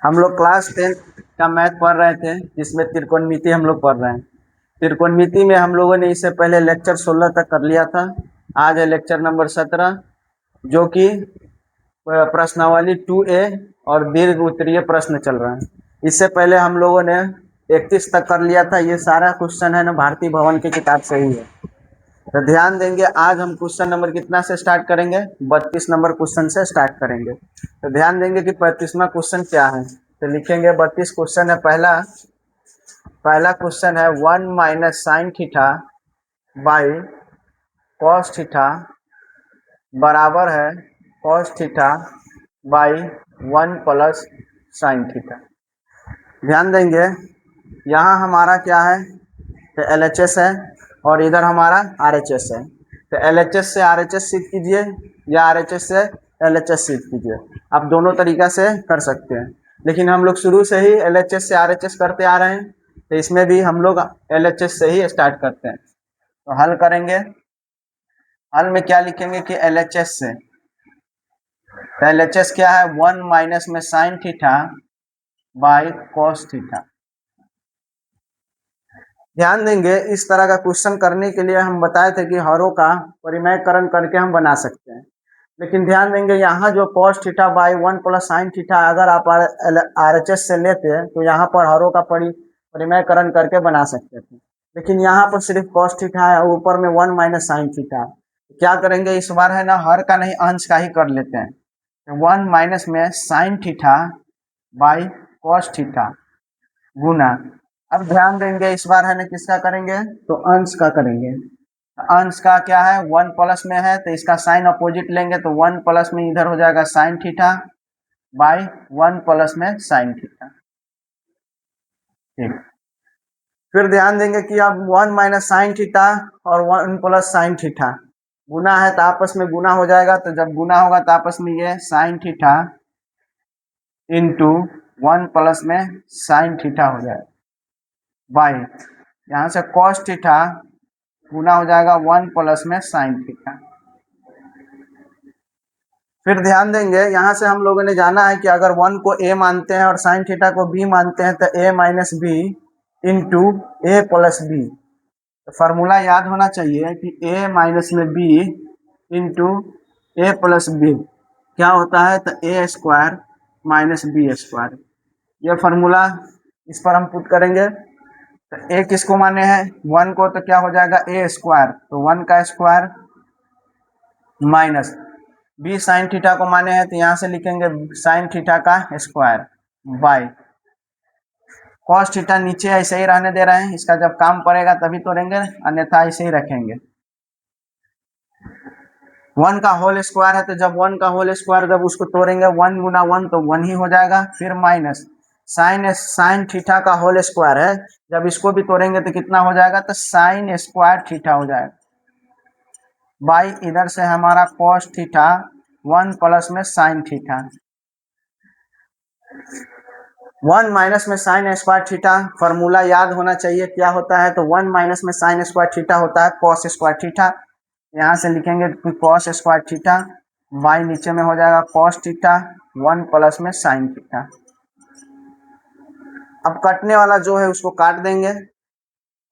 हम लोग क्लास 10 का मैथ पढ़ रहे थे जिसमें त्रिकोणमिति हम लोग पढ़ रहे हैं। त्रिकोणमिति में हम लोगों ने इससे पहले लेक्चर 16 तक कर लिया था। आज है लेक्चर नंबर 17 जो कि प्रश्नावली 2A और दीर्घ उत्तरीय प्रश्न चल रहा है। इससे पहले हम लोगों ने 31 तक कर लिया था। ये सारा क्वेश्चन है ना भारतीय भवन की किताब से ही है। तो ध्यान देंगे, आज हम क्वेश्चन नंबर कितना से स्टार्ट करेंगे? 32 नंबर क्वेश्चन से स्टार्ट करेंगे। तो ध्यान देंगे कि 35वां क्वेश्चन क्या है। तो लिखेंगे 32 क्वेश्चन है। पहला क्वेश्चन है 1 minus sine theta by cos theta बराबर है cos theta by 1 plus sine theta. ध्यान देंगे यहाँ हमारा क्या है, तो LHS है और इधर हमारा RHS है। तो LHS से RHS सीख कीजिए या RHS से LHS सीख कीजिए, आप दोनों तरीका से कर सकते हैं। लेकिन हम लोग शुरू से ही LHS से RHS करते आ रहे हैं, तो इसमें भी हम लोग LHS से ही स्टार्ट करते हैं। तो हल करेंगे। हल में क्या लिखेंगे कि LHS से, तो LHS क्या है, 1 माइनस में sine theta by cos theta. ध्यान देंगे इस तरह का क्वेश्चन करने के लिए हम बताए थे कि हरों का परिमेयकरण करके हम बना सकते हैं। लेकिन ध्यान देंगे यहाँ जो cos theta by 1 plus sine theta अगर आप RHS से लेते हैं तो यहाँ पर हरों का परिमेयकरण करके बना सकते थे। लेकिन यहाँ पर सिर्फ cos थीटा है और ऊपर में 1 माइनस साइन थीटा। क्या करेंगे इस बार है ना, हर का नहीं अंश का ही कर लेते हैं। 1 माइनस में sine theta by cos theta गुना, अब ध्यान देंगे इस बार है ना किसका करेंगे, तो अंश का करेंगे। अंश का क्या है, 1 प्लस में है तो इसका साइन अपोजिट लेंगे, तो 1 प्लस में इधर हो जाएगा साइन थीटा बाई 1 प्लस में साइन थीटा। ठीक, फिर ध्यान देंगे कि अब 1 माइनस साइन थीटा और 1 प्लस साइन थीटा गुना है तो आपस में गुना हो जाएगा। तो जब गुना होगा तो आपस में ये साइन थीटा इंटू 1 प्लस में साइन थीटा हो जाएगा बाई, यहाँ से कॉस थीटा गुना हो जाएगा 1 प्लस में साइन थीटा। फिर ध्यान देंगे यहाँ से हम लोगों ने जाना है कि अगर 1 को a मानते हैं और साइन थीटा को b मानते हैं तो a minus B into A plus B. तो फार्मूला याद होना चाहिए कि a माइनस में b into A plus B क्या होता है, तो A square minus B square. यह फार्मूला इस पर हम पुट करेंगे। तो ए किसको माने हैं, 1 को, तो क्या हो जाएगा ए स्क्वायर, तो 1 का square minus B sine theta को माने हैं तो यहाँ से लिखेंगे साइन थीटा का स्क्वायर बाई कॉस थीटा नीचे ऐसे ही रहने दे रहे हैं, इसका जब काम पड़ेगा तभी तोड़ेंगे अन्यथा ऐसे ही रखेंगे। 1 का होल स्क्वायर है तो जब 1 का होल स्क्वायर जब उसको तोड़ेंगे 1 गुना 1 तो 1 ही हो जाएगा। फिर माइनस साइन थीटा का होल स्क्वायर है, जब इसको भी तोड़ेंगे तो कितना हो जाएगा, तो साइन स्क्वायर थीटा हो जाएगा बाई इधर से हमारा कॉस थीटा 1 प्लस में साइन थीटा। 1 माइनस में साइन स्क्वायर थीटा फॉर्मूला याद होना चाहिए क्या होता है, तो 1 माइनस में साइन स्क्वायर थीटा होता है कॉस स्क्वायर थीटा। यहाँ से लिखेंगे कॉस स्क्वायर थीटा बाई नीचे में हो जाएगा कॉस थीटा 1 प्लस में साइन थीटा। अब कटने वाला जो है उसको काट देंगे।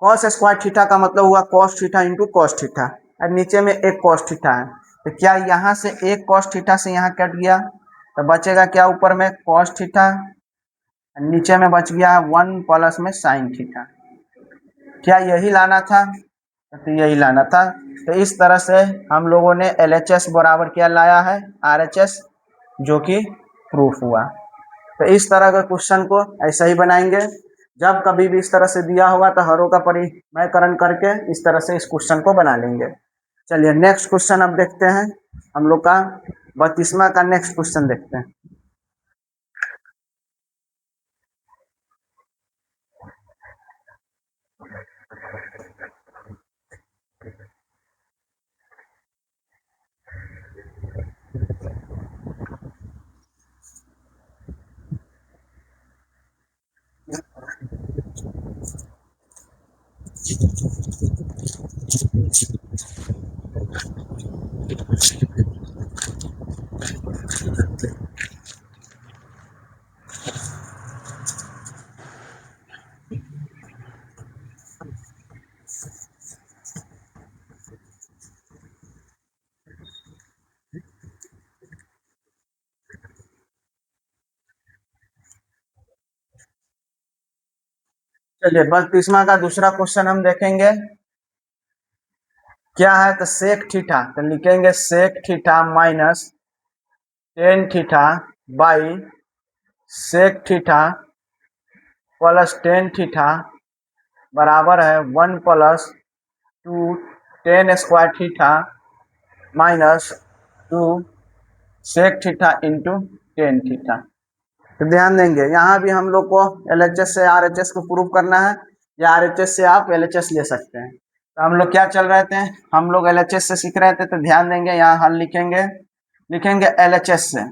कॉस स्क्वायर थीटा का मतलब हुआ cos theta into cos theta, और नीचे में एक कॉस थीटा है तो क्या यहाँ से एक कॉस थीटा से यहाँ कट गया तो बचेगा क्या, ऊपर में कॉस थीटा, नीचे में बच गया 1 प्लस में साइन थीटा। क्या यही लाना था, तो यही लाना था। तो इस तरह से हम लोगों ने LHS बराबर क्या लाया है, RHS, जो कि प्रूफ हुआ। तो इस तरह का क्वेश्चन को ऐसा ही बनाएंगे। जब कभी भी इस तरह से दिया होगा तो हरों का परिमेयकरण करके इस तरह से इस क्वेश्चन को बना लेंगे। चलिए नेक्स्ट क्वेश्चन अब देखते हैं, हम लोग का 32वां का नेक्स्ट क्वेश्चन देखते हैं। चलिए 32वां का दूसरा क्वेश्चन हम देखेंगे क्या है। तो सेक थीटा, तो लिखेंगे sec theta minus tan theta by sec theta plus tan theta बराबर है 1 plus 2 tan square theta minus 2 sec theta into tan theta. तो ध्यान देंगे यहाँ भी हम लोग को LHS से RHS को प्रूव करना है, या RHS से आप LHS ले सकते हैं। तो हम लोग क्या चल रहे थे, हम लोग LHS से सीख रहे थे। तो ध्यान देंगे यहाँ हल लिखेंगे LHS से।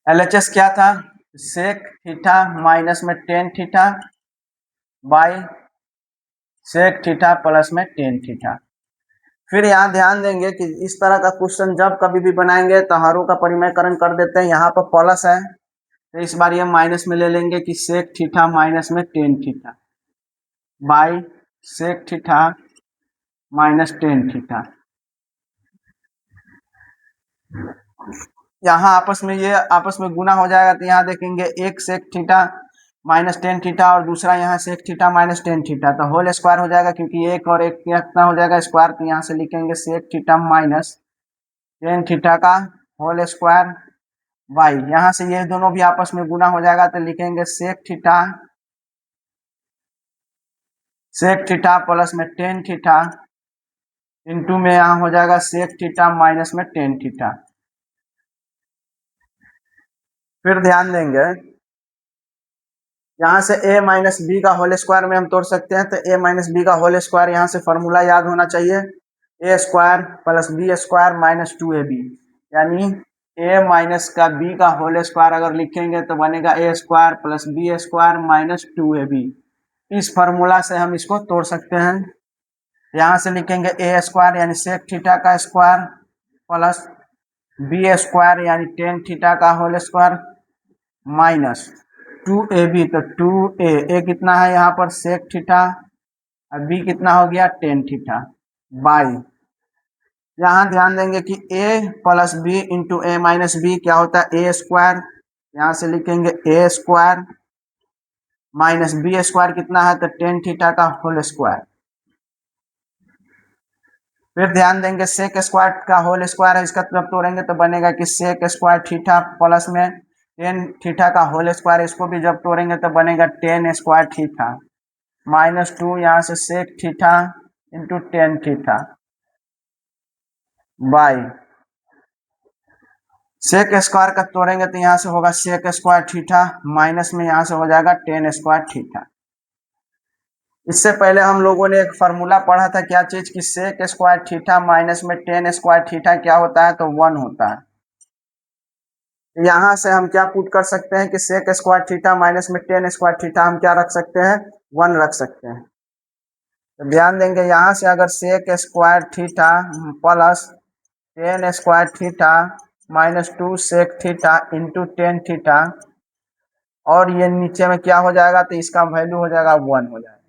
LHS क्या था, सेक थीटा माइनस में tan theta by sec theta plus में टेन थीटा। फिर यहाँ ध्यान देंगे कि इस तरह का क्वेश्चन जब कभी भी बनाएंगे तो हरों का परिमयकरण कर देते हैं। यहाँ पर प्लस है तो इस बार ये माइनस में ले लेंगे कि सेक थीटा माइनस में tan theta by sec theta minus tan theta. यहाँ आपस में गुना हो जाएगा। तो यहाँ देखेंगे एक sec theta minus tan theta और दूसरा यहाँ sec theta minus tan theta, तो होल स्क्वायर हो जाएगा क्योंकि एक और एक कितना हो जाएगा स्क्वायर। तो यहाँ से लिखेंगे sec theta minus tan theta का होल स्क्वायर बाई, यहाँ से ये दोनों भी आपस में गुना हो जाएगा। तो लिखेंगे सेक थीटा प्लस में टेन थीटा इंटू में यहाँ हो जाएगा सेक थीटा माइनस में टेन थीटा। फिर ध्यान देंगे यहाँ से a माइनस बी का होल स्क्वायर में हम तोड़ सकते हैं। तो a माइनस बी का होल स्क्वायर यहाँ से फॉर्मूला याद होना चाहिए, a square plus B square minus 2ab, यानी a माइनस का b का होल स्क्वायर अगर लिखेंगे तो बनेगा a square plus B square minus 2ab। इस फॉर्मूला से हम इसको तोड़ सकते हैं। यहाँ से लिखेंगे a स्क्वायर यानी सेक थीटा का स्क्वायर प्लस बी स्क्वायर यानी टेन थीटा का होल स्क्वायर माइनस 2ab। तो 2a कितना है यहाँ पर सेक थीटा और b कितना हो गया टेन थीटा बाई, यहाँ ध्यान देंगे कि a plus B into A minus B क्या होता है a स्क्वायर, यहाँ से लिखेंगे a square minus B square कितना है तो टेन थीटा का होल स्क्वायर। फिर ध्यान देंगे सेक स्क्वायर का होल स्क्वायर है, इसका जब तोड़ेंगे तो बनेगा कि सेक स्क्वायर थीटा प्लस में टेन थीटा का होल स्क्वायर, इसको भी जब तोड़ेंगे तो बनेगा टेन स्क्वायर थीटा माइनस 2 यहाँ से sec theta into tan theta by sec square का तोड़ेंगे तो यहाँ से होगा सेक स्क्वायर थीटा माइनस में यहाँ से हो जाएगा टेन स्क्वायर थीटा। इससे पहले हम लोगों ने एक फार्मूला पढ़ा था क्या चीज की सेक स्क्वायर थीटा माइनस में टेन स्क्वायर थीटा क्या होता है तो 1 होता है। यहाँ से हम क्या पुट कर सकते हैं कि सेक स्क्वायर थीटा माइनस में टेन स्क्वायर थीटा हम क्या रख सकते हैं 1 रख सकते हैं। तो ध्यान देंगे यहाँ से अगर sec square theta plus tan square theta minus 2 sec theta into tan theta और ये नीचे में क्या हो जाएगा तो इसका वैल्यू हो जाएगा 1 हो जाएगा।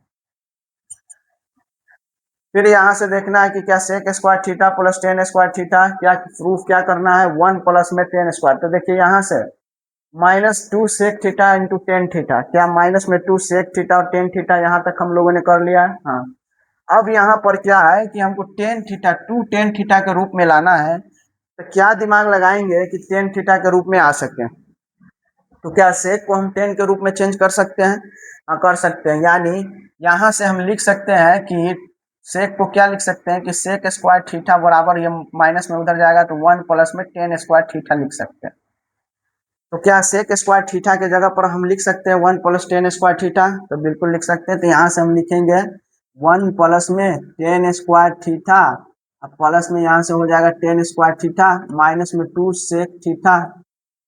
फिर यहाँ से देखना है कि क्या sec square theta plus tan square theta क्या प्रूफ क्या करना है 1 प्लस में टेन स्क्वायर। तो देखिए यहाँ से minus 2 sec theta into tan theta, क्या माइनस में 2 सेक थीटा और टेन थीटा यहाँ तक हम लोगों ने कर लिया है। हाँ, अब यहाँ पर क्या है कि हमको टेन थीटा 2 टेन थीटा के रूप में लाना है। तो क्या दिमाग लगाएंगे कि टेन थीटा के रूप में आ सके, तो क्या सेक को हम टेन के रूप में चेंज कर सकते हैं। हाँ कर सकते हैं, यानी यहाँ से हम लिख सकते हैं कि सेक को क्या लिख सकते हैं कि सेक स्क्वायर थीटा बराबर ये माइनस में उधर जाएगा तो 1 प्लस में टेन स्क्वायर थीटा लिख सकते हैं। तो क्या सेक स्क्वायर थीटा के जगह पर हम लिख सकते हैं 1 प्लस टेन स्क्वायर थीटा, तो बिल्कुल लिख सकते हैं। तो यहाँ से हम लिखेंगे 1 प्लस में टेन स्क्वायर थीटा अब प्लस में यहाँ से हो जाएगा टेन स्क्वायर थीटा माइनस में 2 sec theta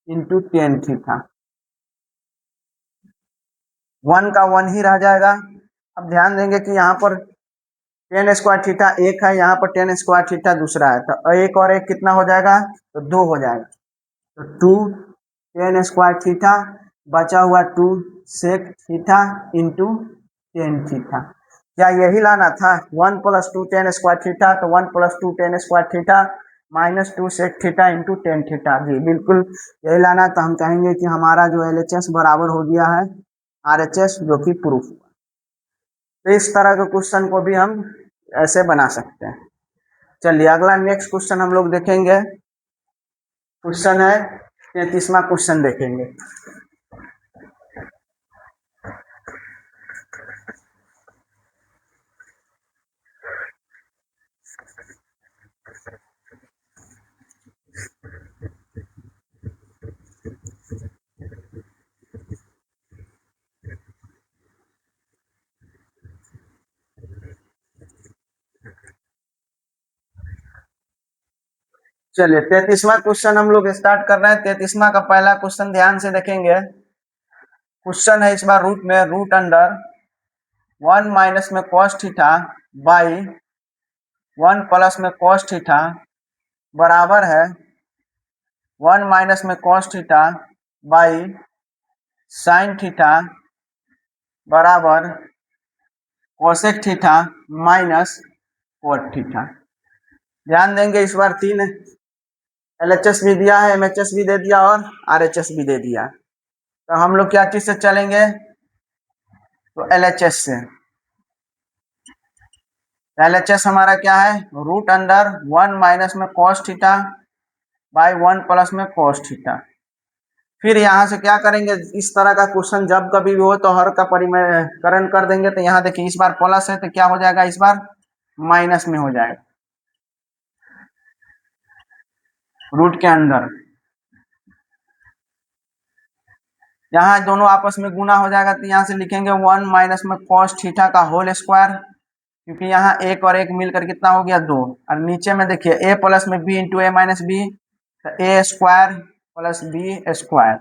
into tan theta, 1 का 1 ही रह जाएगा। अब ध्यान देंगे कि यहाँ पर टेन स्क्वायर थीटा एक है, यहाँ पर टेन स्क्वायर थीटा दूसरा है, तो एक और एक कितना हो जाएगा तो 2 हो जाएगा। तो 2 टेन स्क्वायर थीटा बचा हुआ 2 sec theta into tan theta. क्या यही लाना था 1 प्लस 2 टेन स्क्वायर थीटा, तो 1 plus 2 tan square theta minus 2 sec theta into tan theta. जी बिल्कुल यही लाना। तो हम कहेंगे कि हमारा जो LHS बराबर हो गया है RHS जो कि प्रूफ हुआ। तो इस तरह के क्वेश्चन को भी हम ऐसे बना सकते हैं। चलिए अगला नेक्स्ट क्वेश्चन हम लोग देखेंगे। क्वेश्चन है 33वां क्वेश्चन देखेंगे। चलिए 33वां क्वेश्चन हम लोग स्टार्ट कर रहे हैं। 33वां का पहला क्वेश्चन ध्यान से देखेंगे। क्वेश्चन है इस बार रूट में, रूट अंडर 1 माइनस में cos थीटा बाई 1 प्लस में cos थीटा बराबर है 1 माइनस में cos theta by sin theta बराबर cosec theta minus cot theta. ध्यान देंगे इस बार 3 LHS भी दिया है, MHS भी दे दिया और RHS भी दे दिया। तो हम लोग क्या चीज से चलेंगे, तो LHS से। LHS हमारा क्या है, रूट अंडर 1 माइनस में cos थीटा बाई 1 प्लस में cos थीटा। फिर यहाँ से क्या करेंगे, इस तरह का क्वेश्चन जब कभी भी हो तो हर का परिमेयकरण कर देंगे। तो यहाँ देखिए इस बार प्लस है तो क्या हो जाएगा, इस बार माइनस में हो जाएगा रूट के अंदर। यहाँ दोनों आपस में गुना हो जाएगा तो यहाँ से लिखेंगे 1 माइनस में cos थीटा का होल स्क्वायर, क्योंकि यहाँ एक और एक मिलकर कितना हो गया 2। और नीचे में देखिए a प्लस में b into A minus B, तो A square plus B square.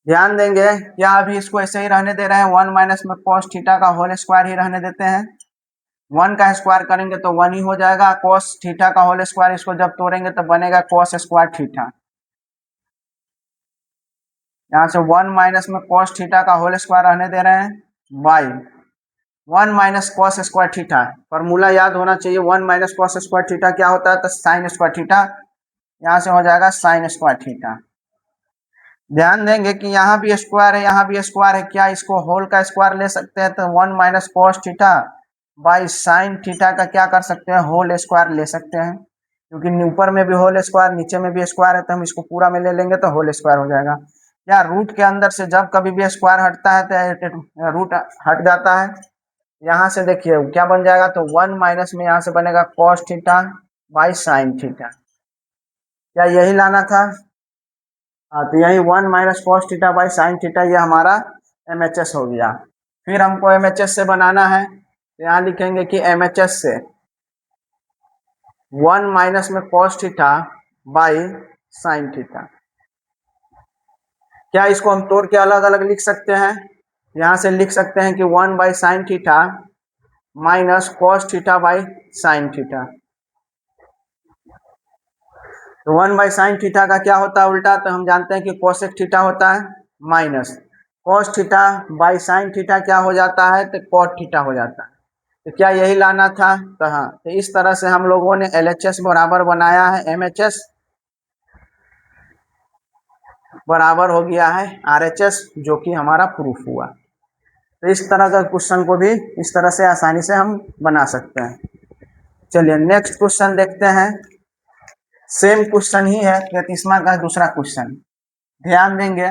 ध्यान देंगे क्या अभी इसको ऐसे ही रहने दे रहे हैं, 1 माइनस में cos थीटा का होल स्क्वायर ही रहने देते हैं। 1 का स्क्वायर करेंगे तो 1 ही हो जाएगा। cos थीटा का होल स्क्वायर इसको जब तोड़ेंगे तो बनेगा cos स्क्वायर थीटा। यहाँ से 1 माइनस में cos थीटा का होल स्क्वायर रहने दे रहे हैं by 1 minus cos square theta. Formula याद होना चाहिए, 1 माइनस cos स्क्वायर थीटा क्या होता है, तो साइन स्क्वायर थीटा। यहाँ से हो जाएगा साइन स्क्वायर थीटा। ध्यान देंगे कि यहाँ भी स्क्वायर है, यहाँ भी स्क्वायर है, क्या इसको होल का स्क्वायर ले सकते हैं, तो 1 minus cos theta by sine theta का क्या कर सकते हैं, होल स्क्वायर ले सकते हैं। क्योंकि ऊपर में भी होल स्क्वायर नीचे में भी स्क्वायर है, तो हम इसको पूरा में ले लेंगे तो होल स्क्वायर हो जाएगा। या रूट के अंदर से जब कभी भी स्क्वायर हटता है तो रूट हट जाता है। यहाँ से देखिए क्या बन जाएगा, तो 1 माइनस में यहाँ से बनेगा cos theta by sine theta. क्या यही लाना था? हाँ, तो यही 1 minus cos theta by sine theta ये हमारा MHS हो गया। फिर हमको MHS से बनाना है, तो यहाँ लिखेंगे कि MHS से 1 माइनस में cos theta by sine theta. क्या इसको हम तोड़ के अलग अलग लिख सकते हैं? यहाँ से लिख सकते हैं कि 1 by sine theta minus cos theta by sine theta. तो 1 बाई साइन थीटा का क्या होता है उल्टा, तो हम जानते हैं कि कोसेक थीटा होता है minus cos theta by sine theta क्या हो जाता है, तो cot थीटा हो जाता है। तो क्या यही लाना था? तो हाँ, तो इस तरह से हम लोगों ने LHS बराबर बनाया है MHS बराबर हो गया है RHS, जो कि हमारा प्रूफ हुआ। तो इस तरह का क्वेश्चन को भी इस तरह से आसानी से हम बना सकते हैं। चलिए नेक्स्ट क्वेश्चन देखते हैं। सेम क्वेश्चन ही है, 33वां का दूसरा क्वेश्चन। ध्यान देंगे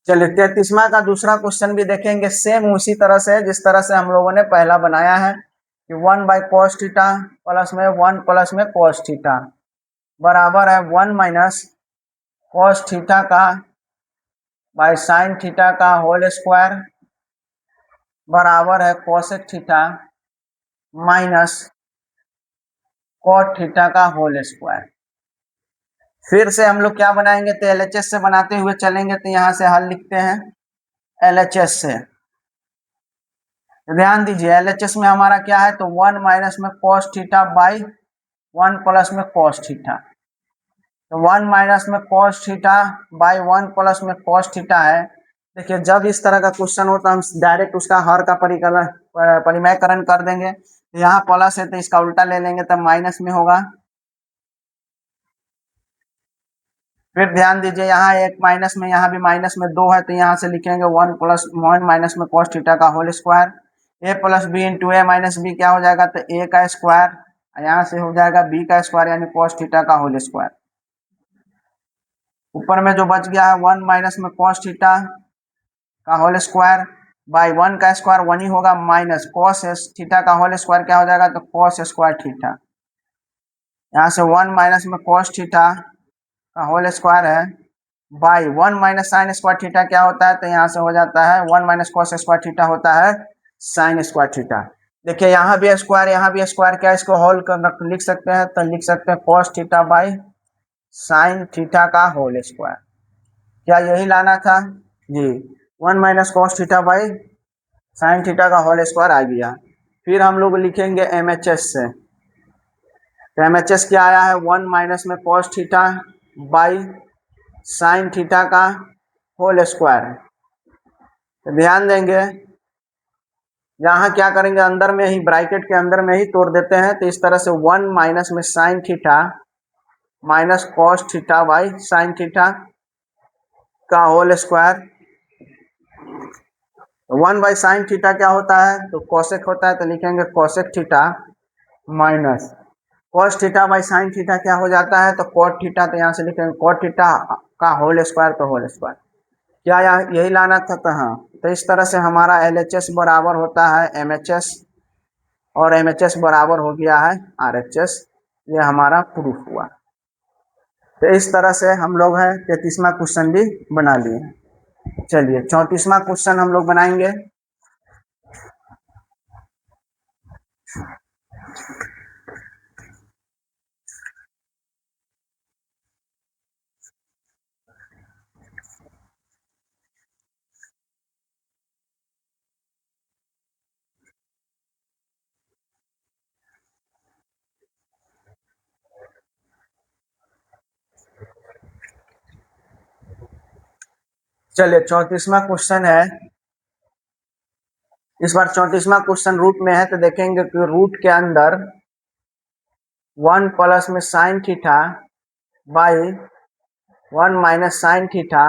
चलिए 33वां का दूसरा क्वेश्चन भी देखेंगे। सेम उसी तरह से जिस तरह से हम लोगों ने पहला बनाया है कि 1 बाई cos थीटा प्लस में 1 प्लस में cos थीटा बराबर है 1 माइनस cos थीटा का बाई साइन थीटा का होल स्क्वायर बराबर है cosec theta minus cot theta का होल स्क्वायर। फिर से हम लोग क्या बनाएंगे, तो एलएचएस से बनाते हुए चलेंगे। तो यहाँ से हल लिखते हैं एलएचएस से। ध्यान दीजिए एलएचएस में हमारा क्या है, तो 1 माइनस में कॉस थीटा बाई 1 प्लस में कॉस थीटा। तो 1 माइनस में कॉस थीटा बाई 1 प्लस में कॉस थीटा है। देखिए जब इस तरह का क्वेश्चन हो तो हम डायरेक्ट उसका हर का परिमयकरण कर देंगे। यहाँ प्लस है तो इसका उल्टा ले लेंगे, तब माइनस में होगा। फिर ध्यान दीजिए यहाँ एक माइनस में, यहाँ भी माइनस में 2 है, तो यहाँ से लिखेंगे 1 माइनस में कॉस थीटा का whole square. A plus B into A minus B क्या हो जाएगा, तो ए का स्क्वायर, यहाँ से हो जाएगा बी का स्क्वायर यानी कॉस थीटा का होल स्क्वायर। ऊपर में जो बच गया है 1 माइनस में कॉस थीटा का होल स्क्वायर बाई 1 का स्क्वायर 1 ही होगा, माइनस कॉस थीटा का होल स्क्वायर क्या हो जाएगा, तो कॉस स्क्वायर थीटा। यहाँ से 1 माइनस में कॉस थीटा का होल स्क्वायर है by 1 minus sign square theta क्या होता है, तो यहाँ से हो जाता है 1 माइनस कॉस स्क्वायर थीटा होता है साइन स्क्वायर थीटा। देखिए यहाँ भी स्क्वायर यहाँ भी स्क्वायर, क्या इसको होल कर लिख सकते हैं, तो लिख सकते हैं cos theta by sine theta का होल स्क्वायर। क्या यही लाना था जी, 1 minus cos theta by sine theta का होल स्क्वायर आ गया। फिर हम लोग लिखेंगे एमएचएस से। तो एमएचएस क्या आया है, 1 माइनस में cos theta by sine theta का होल स्क्वायर है। तो ध्यान देंगे यहाँ क्या करेंगे, अंदर में ही ब्रैकेट के अंदर में ही तोड़ देते हैं। तो इस तरह से 1 माइनस में sine theta minus cos theta by sine theta का whole square. 1 by sine theta क्या होता है, तो कोसेक होता है, तो लिखेंगे cosec theta minus cos theta by sine theta क्या हो जाता है, तो कॉट थीटा, तो यहाँ से लिखेंगे कॉट थीटा का होल स्क्वायर, तो होल स्क्वायर। क्या यहाँ यही लाना था, तो हाँ। तो इस तरह से हमारा एलएचएस बराबर होता है एमएचएस और एमएचएस बराबर हो गया है आरएचएस। ये हमारा प्रूफ हुआ। तो इस तरह से हम लोग है 33वां क्वेश्चन भी बना लिए। चलिए 34वां क्वेश्चन हम लोग बनाएंगे। चलिए 34वां क्वेश्चन है। इस बार 34वां क्वेश्चन रूट में है, तो देखेंगे कि रूट के अंदर 1 प्लस में sine theta by 1 minus sine theta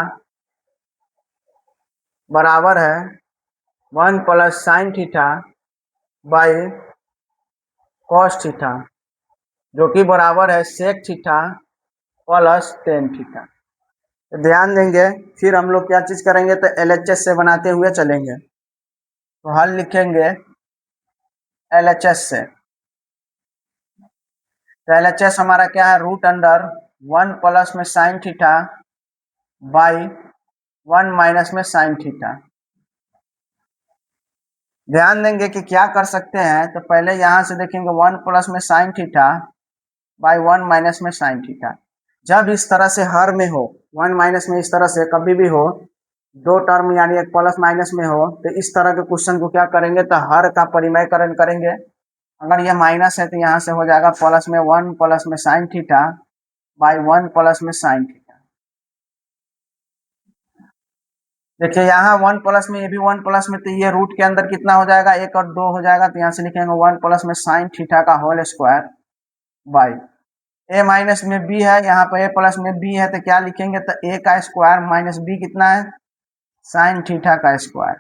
बराबर है 1 plus sine theta by cos theta, जो कि बराबर है sec theta plus tan theta. ध्यान देंगे फिर हम लोग क्या चीज करेंगे, तो एलएचएस से बनाते हुए चलेंगे। तो हल लिखेंगे एलएचएस से। तो एलएचएस हमारा क्या है, रूट अंडर 1 प्लस में साइन थीटा बाई 1 माइनस में साइन थीटा। ध्यान देंगे कि क्या कर सकते हैं, तो पहले यहाँ से देखेंगे 1 प्लस में साइन थीटा बाई 1 माइनस में साइन थीटा। जब इस तरह से हर में हो 1 माइनस में, इस तरह से कभी भी हो दो टर्म यानी एक प्लस माइनस में हो, तो इस तरह के क्वेश्चन को क्या करेंगे, तो हर का परिमयकरण करेंगे। अगर यह माइनस है तो यहाँ से हो जाएगा प्लस में 1 प्लस में साइन थीटा बाई 1 प्लस में साइन थीटा। देखिए यहाँ 1 प्लस में, ये भी 1 प्लस में, तो ये रूट के अंदर कितना हो जाएगा, 1 और 2 हो जाएगा। तो यहाँ से लिखेंगे 1 प्लस में साइन थीटा का whole square by A minus में बी है, यहाँ पर ए प्लस में बी है, तो क्या लिखेंगे, तो ए का स्क्वायर माइनस बी कितना है, साइन थीटा का स्क्वायर।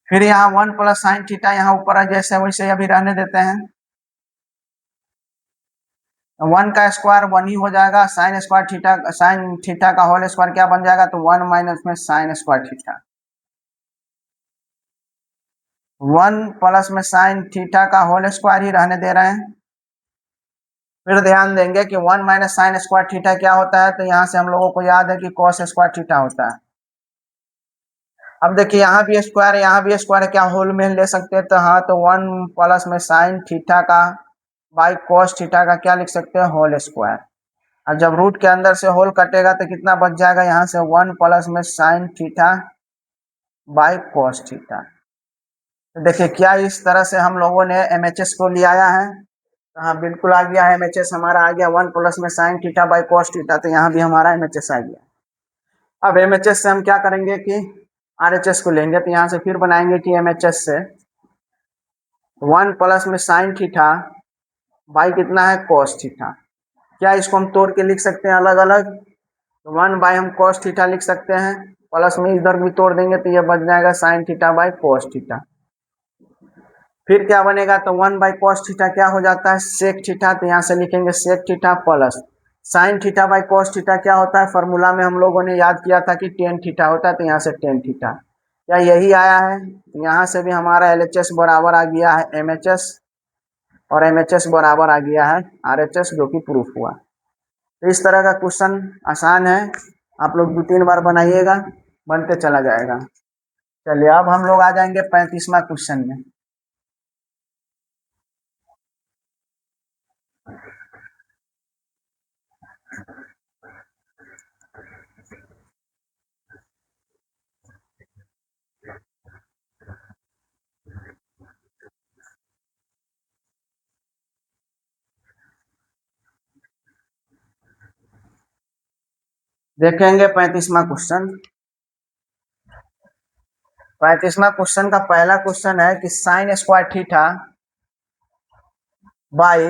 फिर यहाँ 1 प्लस साइन थीटा यहाँ ऊपर है जैसे वैसे अभी रहने देते हैं। 1 का स्क्वायर 1 ही हो जाएगा, sign square theta, sign theta का होल स्क्वायर क्या बन जाएगा, तो 1 माइनस में साइन स्क्वायर थीटा। 1 प्लस में साइन थीटा का होल स्क्वायर ही रहने दे रहे हैं। फिर ध्यान देंगे कि 1 माइनस साइन स्क्वायर थीटा क्या होता है, तो यहाँ से हम लोगों को याद है कि कॉस स्क्वायर थीटा होता है। अब देखिए यहाँ भी स्क्वायर यहाँ भी स्क्वायर, क्या होल में ले सकते हैं, तो हाँ, तो 1 प्लस में साइन थीटा का बाई कॉस थीटा का क्या लिख सकते हैं, होल स्क्वायर। और जब रूट के अंदर से होल कटेगा तो कितना बच जाएगा, यहाँ से 1 प्लस में sine theta by cos theta. तो देखिए क्या इस तरह से हम लोगों ने एमएचएस को ले आया है। तो हाँ बिल्कुल आ गया है, एमएचएस हमारा आ गया 1 प्लस में sine theta by cos theta. तो यहाँ भी हमारा एमएचएस आ गया। अब एमएचएस से हम क्या करेंगे कि आरएचएस को लेंगे। तो यहाँ से फिर बनाएंगे कि एमएचएस से 1 प्लस में साइन थीटा बाई कितना है, कॉस थीटा। क्या इसको हम तोड़ के लिख सकते हैं अलग अलग। तो 1 बाई हम कॉस थीटा लिख सकते हैं, प्लस में इधर भी तोड़ देंगे तो ये बच जाएगा sign theta by cos theta. फिर क्या बनेगा, तो 1 बाई कॉस थीटा क्या हो जाता है, सेक थीटा। तो यहाँ से लिखेंगे sec theta plus sine theta by cos theta क्या होता है, फॉर्मूला में हम लोगों ने याद किया था कि टेन थीटा होता है। तो यहाँ से टेन थीटा क्या यही आया है। यहाँ से भी हमारा एलएचएस बराबर आ गया है एमएचएस, और एमएचएस बराबर आ गया है आरएचएस, जो कि प्रूफ हुआ। तो इस तरह का क्वेश्चन आसान है, आप लोग 2-3 बार बनाइएगा, बनते चला जाएगा। चलिए अब हम लोग आ जाएंगे 35वां क्वेश्चन में। देखेंगे 35वां क्वेश्चन। 35वां क्वेश्चन का पहला क्वेश्चन है कि sine square theta by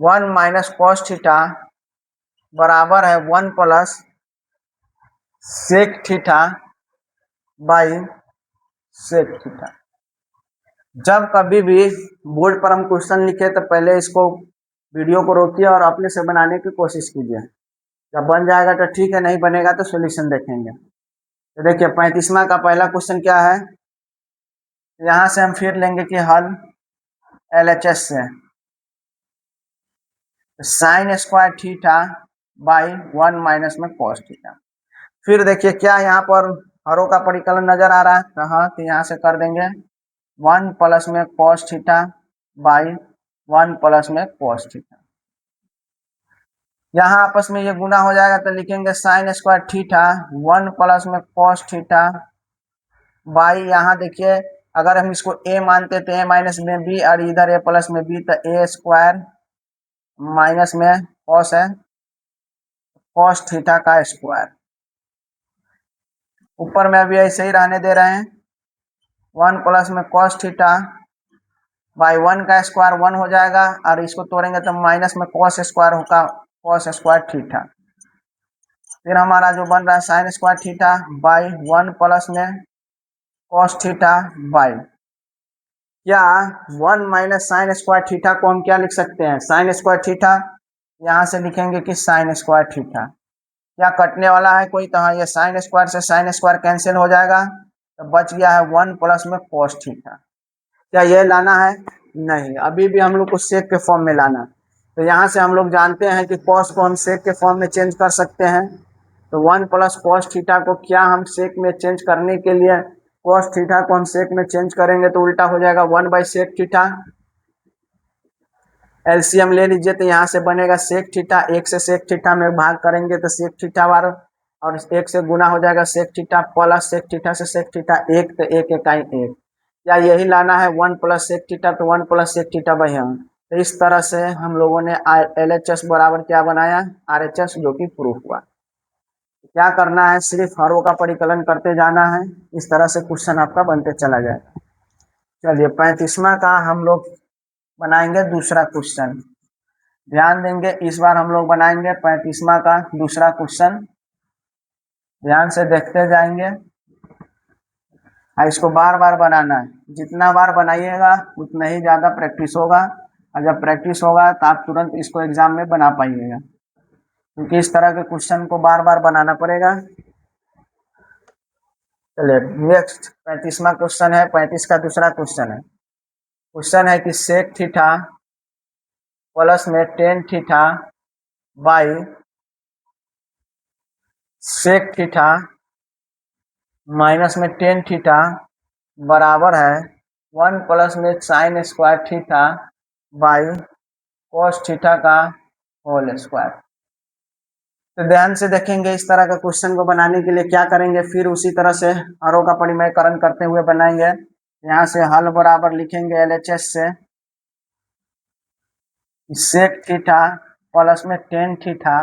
1 minus cos theta बराबर है 1 plus sec theta by sec theta. जब कभी भी बोर्ड पर हम क्वेश्चन लिखे तो पहले इसको वीडियो को रोकिए और अपने से बनाने की कोशिश कीजिए। जब बन जाएगा तो ठीक है, नहीं बनेगा तो सॉल्यूशन देखेंगे। तो देखिए 35वां का पहला क्वेश्चन क्या है, यहाँ से हम फिर लेंगे कि हल एलएचएस से sign square theta by 1 minus में कॉस थीटा। फिर देखिए क्या यहाँ पर हरों का परिकलन नजर आ रहा है, तो हाँ तो यहाँ से कर देंगे 1 प्लस में कॉस थीटा बाई 1 प्लस में कॉस थीटा। यहाँ आपस में ये गुना हो जाएगा तो लिखेंगे साइन स्क्वायर थीटा 1 प्लस में कॉस थीटा बाई, यहाँ देखिए अगर हम इसको a मानते तो a माइनस में b, और इधर a प्लस में b, तो a स्क्वायर माइनस में कॉस है कॉस थीटा का स्क्वायर। ऊपर में अभी ऐसे ही रहने दे रहे हैं, 1 प्लस में कॉस थीटा बाई 1 का स्क्वायर 1 हो जाएगा, और इसको तोड़ेंगे तो माइनस में कॉस स्क्वायर होगा कॉस स्क्वायर थीटा। फिर हमारा जो बन रहा है sign square theta by 1 plus में कॉस थीटा बाई, क्या 1 माइनस साइन स्क्वायर थीटा को हम क्या लिख सकते हैं, साइन स्क्वायर थीटा। यहाँ से लिखेंगे कि साइन स्क्वायर थीटा, क्या कटने वाला है कोई, तो हाँ ये साइन स्क्वायर से साइन स्क्वायर कैंसिल हो जाएगा, तो बच गया है 1 प्लस में कॉस थीटा। क्या ये लाना है, नहीं, अभी भी हम लोग को सेक के फॉर्म में लाना। तो यहाँ से हम लोग जानते हैं कि कॉस को हम सेक के फॉर्म में चेंज कर सकते हैं। तो 1 प्लस कॉस थीटा को क्या हम सेक में चेंज करने के लिए कॉस थीटा को हम सेक में चेंज करेंगे तो उल्टा हो जाएगा 1 बाई सेक थीटा। एलसीएम ले लीजिए तो यहाँ से बनेगा सेक थीटा, 1 से सेक थीटा में भाग करेंगे तो सेक थीटा बार, और 1 से गुना हो जाएगा sec theta plus sec theta से सेक थीटा 1, तो 1 इकाई 1। या यही लाना है 1 प्लस सेक थीटा, तो 1 प्लस सेक थीटा बाई हम। तो इस तरह से हम लोगों ने एलएचएस बराबर क्या बनाया, आरएचएस, जो कि प्रूफ हुआ। क्या करना है, सिर्फ हरों का परिकलन करते जाना है, इस तरह से क्वेश्चन आपका बनते चला जाएगा। चलिए 35वां का हम लोग बनाएंगे दूसरा क्वेश्चन। ध्यान देंगे, इस बार हम लोग बनाएंगे 35वां का दूसरा क्वेश्चन। ध्यान से देखते जाएंगे, इसको बार बार बनाना है, जितना बार बनाइएगा उतना ही ज़्यादा प्रैक्टिस होगा, और जब प्रैक्टिस होगा तो आप तुरंत इसको एग्जाम में बना पाइएगा, क्योंकि इस तरह के क्वेश्चन को बार बार बनाना पड़ेगा। चलिए नेक्स्ट 35वां क्वेश्चन है, 35 का दूसरा क्वेश्चन है। क्वेश्चन है कि सेक थीटा प्लस में tan theta by sec theta minus में टेन थीटा बराबर है 1 प्लस में sine square theta by cos theta का होल स्क्वायर। तो ध्यान से देखेंगे, इस तरह का क्वेश्चन को बनाने के लिए क्या करेंगे, फिर उसी तरह से हरों का परिमयकरण करते हुए बनाएंगे। यहाँ से हल बराबर लिखेंगे LHS से सेक थीटा प्लस में टेन थीटा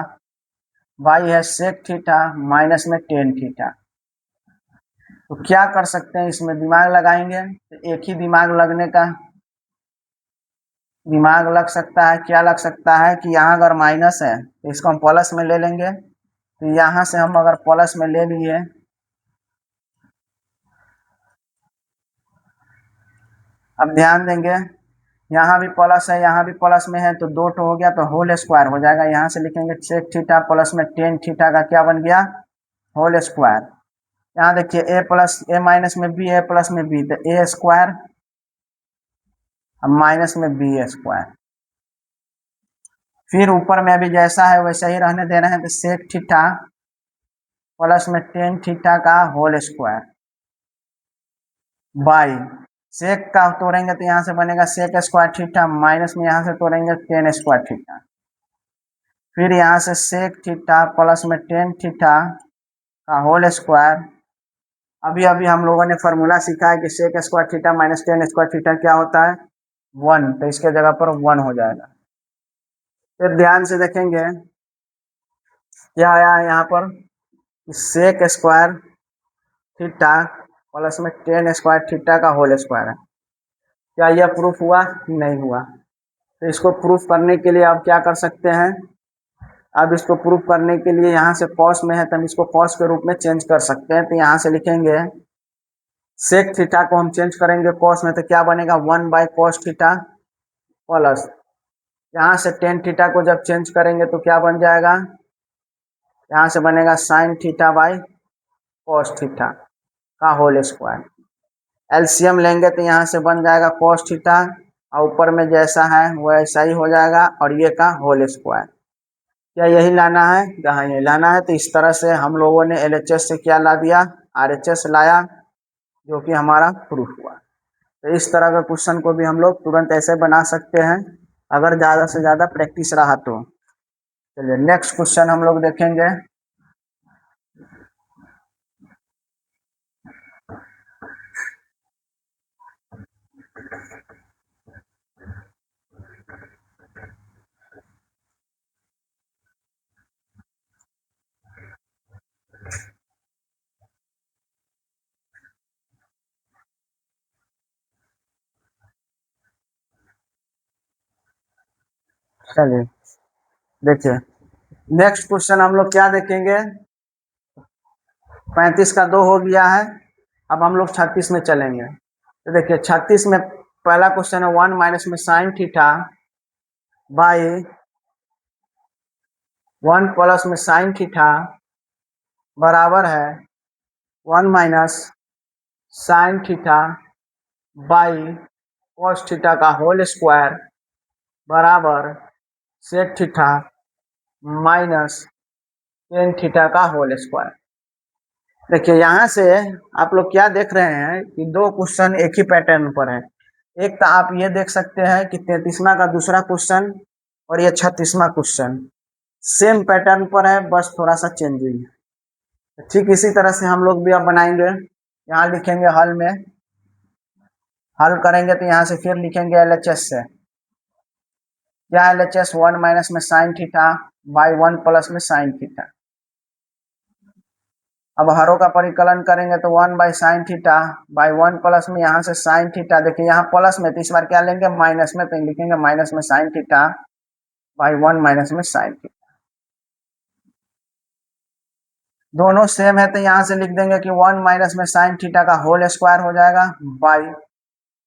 बाई है सेक थीटा माइनस में टेन थीटा। तो क्या कर सकते हैं, इसमें दिमाग लगाएंगे तो एक ही दिमाग लग सकता है। क्या लग सकता है कि यहाँ अगर माइनस है तो इसको हम प्लस में ले लेंगे। तो यहाँ से हम अगर प्लस में ले लिए, अब ध्यान देंगे यहाँ भी प्लस है यहाँ भी प्लस में है, तो दो टो हो गया तो होल स्क्वायर हो जाएगा। यहाँ से लिखेंगे सेक थीटा प्लस में टेन थीटा का क्या बन गया, होल स्क्वायर। यहाँ देखिए ए प्लस ए माइनस में बी, ए प्लस में बी, तो ए स्क्वायर माइनस में बी स्क्वायर। फिर ऊपर में अभी जैसा है वैसा ही रहने दे रहे हैं, तो सेक थीटा प्लस में टेन थीटा का होल स्क्वायर बाई सेक का तोड़ेंगे तो यहाँ से बनेगा सेक स्क्वायर थीटा माइनस में यहाँ से तोड़ेंगे टेन स्क्वायर थीटा। फिर यहाँ से सेक थीटा प्लस में टेन थीटा का होल स्क्वायर। अभी अभी हम लोगों ने फॉर्मूला सीखा है कि sec square theta minus tan square theta क्या होता है, 1, तो इसके जगह पर 1 हो जाएगा। फिर ध्यान से देखेंगे क्या आया है यहाँ पर, सेक स्क्वायर थीटा प्लस में टेन स्क्वायर थीटा का होल स्क्वायर है। क्या यह प्रूफ हुआ, नहीं हुआ। तो इसको प्रूफ करने के लिए आप क्या कर सकते हैं, अब इसको प्रूफ करने के लिए यहाँ से कॉस में है तो हम इसको कॉस के रूप में चेंज कर सकते हैं। तो यहाँ से लिखेंगे सेक थीटा को हम चेंज करेंगे कॉस में, तो क्या बनेगा 1 बाई कॉस थीटा प्लस यहाँ से टेन थीटा को जब चेंज करेंगे तो क्या बन जाएगा, यहाँ से बनेगा sign theta by cos theta का होल स्क्वायर। एलसीएम लेंगे तो यहाँ से बन जाएगा कॉस थीटा और ऊपर में जैसा है वैसा ही हो जाएगा और ये का होल स्क्वायर। क्या यही लाना है, जहाँ यही लाना है। तो इस तरह से हम लोगों ने एलएचएस से क्या ला दिया, आरएचएस लाया, जो कि हमारा प्रूफ हुआ। तो इस तरह का क्वेश्चन को भी हम लोग तुरंत ऐसे बना सकते हैं अगर ज़्यादा से ज़्यादा प्रैक्टिस रहा तो। चलिए नेक्स्ट क्वेश्चन हम लोग देखेंगे। चलिए देखिए नेक्स्ट क्वेश्चन हम लोग क्या देखेंगे, 35 का 2 हो गया है। अब हम लोग 36 में चलेंगे। तो देखिए 36 में पहला क्वेश्चन है 1 माइनस में साइन थीटा बाई 1 प्लस में साइन थीटा बराबर है 1 minus sine theta by cos theta का होल स्क्वायर बराबर sec theta minus tan theta का होल स्क्वायर। देखिए यहाँ से आप लोग क्या देख रहे हैं कि दो क्वेश्चन एक ही पैटर्न पर है। एक तो आप ये देख सकते हैं कि 33वां का दूसरा क्वेश्चन और ये 36वां क्वेश्चन सेम पैटर्न पर है, बस थोड़ा सा चेंज हुई है। ठीक इसी तरह से हम लोग भी अब बनाएंगे। यहाँ लिखेंगे हल में, हल करेंगे तो यहाँ से फिर लिखेंगे एलएचएस से। क्या एलएचएस 1 माइनस में साइन थीटा बाई 1 प्लस में साइन थीटा। अब हरों का परिकलन करेंगे तो 1 by sine theta by 1 plus में यहाँ से साइन थीटा। देखिए यहाँ प्लस में तो इस बार क्या लेंगे माइनस में, तो लिखेंगे माइनस में साइन थीटा बाई 1 माइनस में साइन थीटा। दोनों सेम है तो यहाँ से लिख देंगे कि 1 माइनस में साइन थीटा का होल स्क्वायर हो जाएगा बाई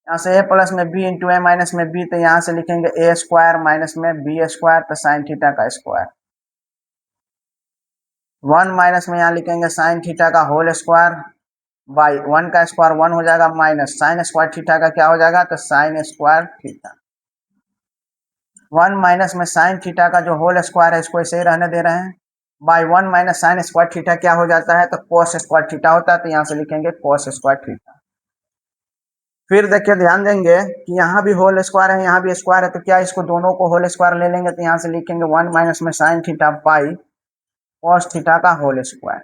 यहाँ से ए प्लस में बी इंटू ए माइनस में बी, तो यहाँ से लिखेंगे ए स्क्वायर माइनस में बी स्क्वायर तो साइन थीटा का स्क्वायर। 1 माइनस में यहाँ लिखेंगे साइन थीटा का होल स्क्वायर बाई 1 का स्क्वायर 1 हो जाएगा माइनस साइन स्क्वायर थीटा का क्या हो जाएगा, तो साइन स्क्वायर थीटा। 1 माइनस में साइन थीटा का जो होल स्क्वायर है इसको ऐसे ही रहने दे रहे हैं by 1 minus sign square theta क्या हो जाता है, तो कोस स्क्वायर थीटा होता है। तो यहाँ से लिखेंगे कोस स्क्वायर थीटा। फिर देखिए ध्यान देंगे कि यहाँ भी होल स्क्वायर है, यहाँ भी स्क्वायर है, तो क्या इसको दोनों को होल स्क्वायर ले लेंगे, तो यहाँ से लिखेंगे 1 माइनस में sine theta by cos theta का होल स्क्वायर।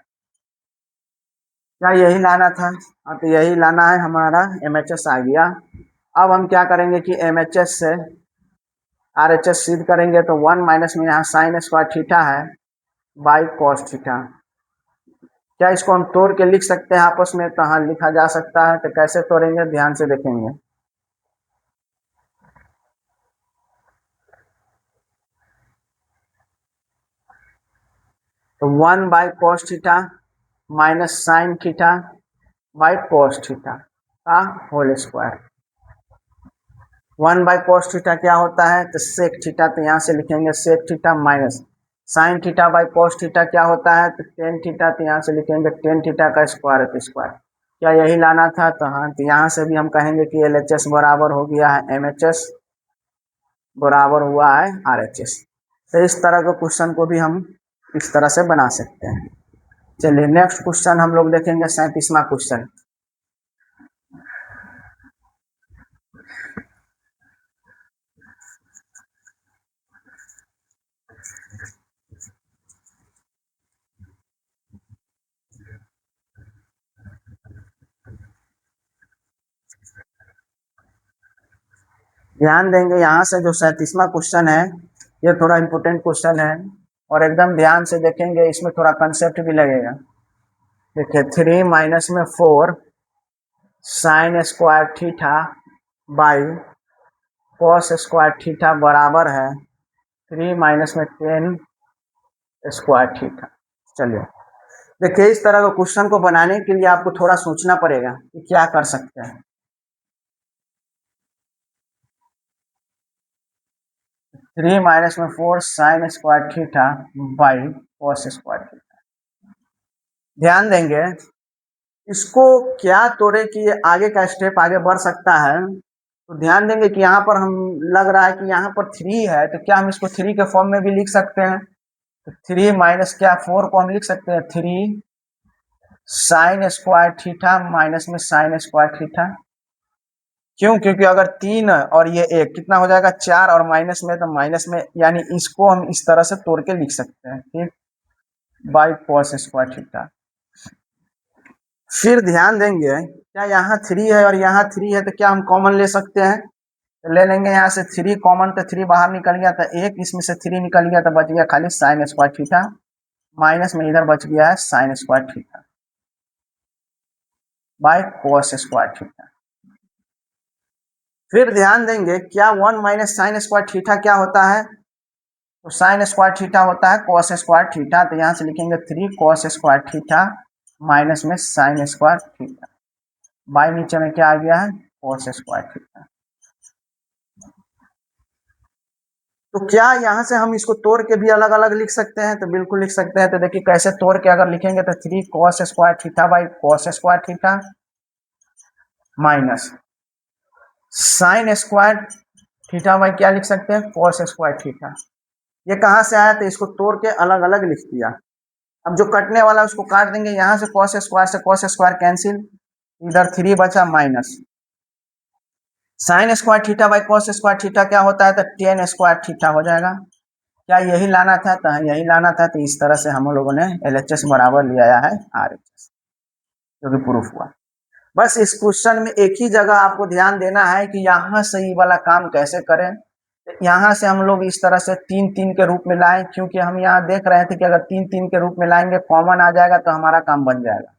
क्या यही लाना था? हाँ, तो यही लाना है, हमारा MHS आ गया। अब हम क्या करेंगे कि MHS से RHS सिद्ध करेंगे, तो 1 माइनस में यहाँ साइन स्क्वायर थीटा है बाई कॉस थीटा। क्या इसको हम तोड़ के लिख सकते हैं आपस में? तो हाँ, लिखा जा सकता है। तो कैसे तोड़ेंगे, ध्यान से देखेंगे। तो 1 by cos theta minus sine theta by cos theta का whole square. 1 by cos theta क्या होता है? तो सेक थीटा, तो यहाँ से लिखेंगे sec theta minus sine theta by cos theta क्या होता है? तो टेन थीटा, तो यहाँ से लिखेंगे टेन थीटा का स्क्वायर तो स्क्वायर। क्या यही लाना था? तो हाँ, तो यहाँ से भी हम कहेंगे कि LHS बराबर हो गया है MHS बराबर हुआ है RHS। तो इस तरह के क्वेश्चन को भी हम इस तरह से बना सकते हैं। चलिए नेक्स्ट क्वेश्चन हम लोग देखेंगे, 37वां क्वेश्चन। ध्यान देंगे, यहाँ से जो 37वां क्वेश्चन है ये थोड़ा इंपॉर्टेंट क्वेश्चन है, और एकदम ध्यान से देखेंगे, इसमें थोड़ा कंसेप्ट भी लगेगा। देखिए 3 माइनस में 4 sign square theta by cos square theta बराबर है 3 माइनस में 10 स्क्वायर थीटा। चलिए देखिए, इस तरह के क्वेश्चन को बनाने के लिए आपको थोड़ा सोचना पड़ेगा कि क्या कर सकते हैं। 3 माइनस में 4 sign square theta by cos square theta. ध्यान देंगे, इसको क्या तोड़े कि आगे का स्टेप आगे बढ़ सकता है। तो ध्यान देंगे कि यहाँ पर हम लग रहा है कि यहाँ पर 3 है, तो क्या हम इसको 3 के फॉर्म में भी लिख सकते हैं? तो 3 माइनस क्या 4 को हम लिख सकते हैं 3 साइन स्क्वायर थीटा माइनस में साइन स्क्वायर थीटा। क्यों? क्योंकि अगर 3 और ये 1 कितना हो जाएगा 4, और माइनस में तो माइनस में, यानी इसको हम इस तरह से तोड़ के लिख सकते हैं, ठीक, बाई कॉस स्क्वायर थीटा। फिर ध्यान देंगे, क्या यहाँ 3 है और यहाँ 3 है, तो क्या हम कॉमन ले सकते हैं? तो ले लेंगे यहाँ से 3 कॉमन, तो 3 बाहर निकल गया, तो 1 इसमें से 3 निकल गया, तो बच गया खाली साइन स्क्वायर थीटा, माइनस में इधर बच गया है sign square theta by cos square theta. फिर ध्यान देंगे, क्या 1 माइनस साइन स्क्वायर थीटा क्या होता है? तो साइन स्क्वायर थीटा होता है कॉस स्क्वायर थीटा, तो यहाँ से लिखेंगे 3 कॉस स्क्वायर थीटा माइनस में साइन स्क्वायर थीटा बाई नीचे में क्या आ गया है कॉस स्क्वायर थीटा। तो क्या यहाँ से हम इसको तोड़ के भी अलग अलग लिख सकते हैं? तो बिल्कुल लिख सकते हैं। तो देखिए कैसे तोड़ के अगर लिखेंगे, तो 3 cos square theta by cos square theta minus sign square theta by क्या लिख सकते हैं कॉस स्क्वायर थीटा। ये कहाँ से आया? तो इसको तोड़ के अलग अलग लिख दिया। अब जो कटने वाला है उसको काट देंगे, यहाँ से कॉस स्क्वायर से कॉस स्क्वायर कैंसिल, इधर 3 बचा minus sign square theta by cos square theta क्या होता है? तो टेन स्क्वायर थीटा हो जाएगा। क्या यही लाना था? तो यही लाना था। तो इस तरह से हम लोगों ने LHS बराबर ले आया है RHS, जो कि प्रूफ हुआ। बस इस क्वेश्चन में एक ही जगह आपको ध्यान देना है कि यहाँ से ये वाला काम कैसे करें। यहाँ से हम लोग इस तरह से 3 3 के रूप में लाएं, क्योंकि हम यहाँ देख रहे थे कि अगर 3 3 के रूप में लाएंगे कॉमन आ जाएगा तो हमारा काम बन जाएगा।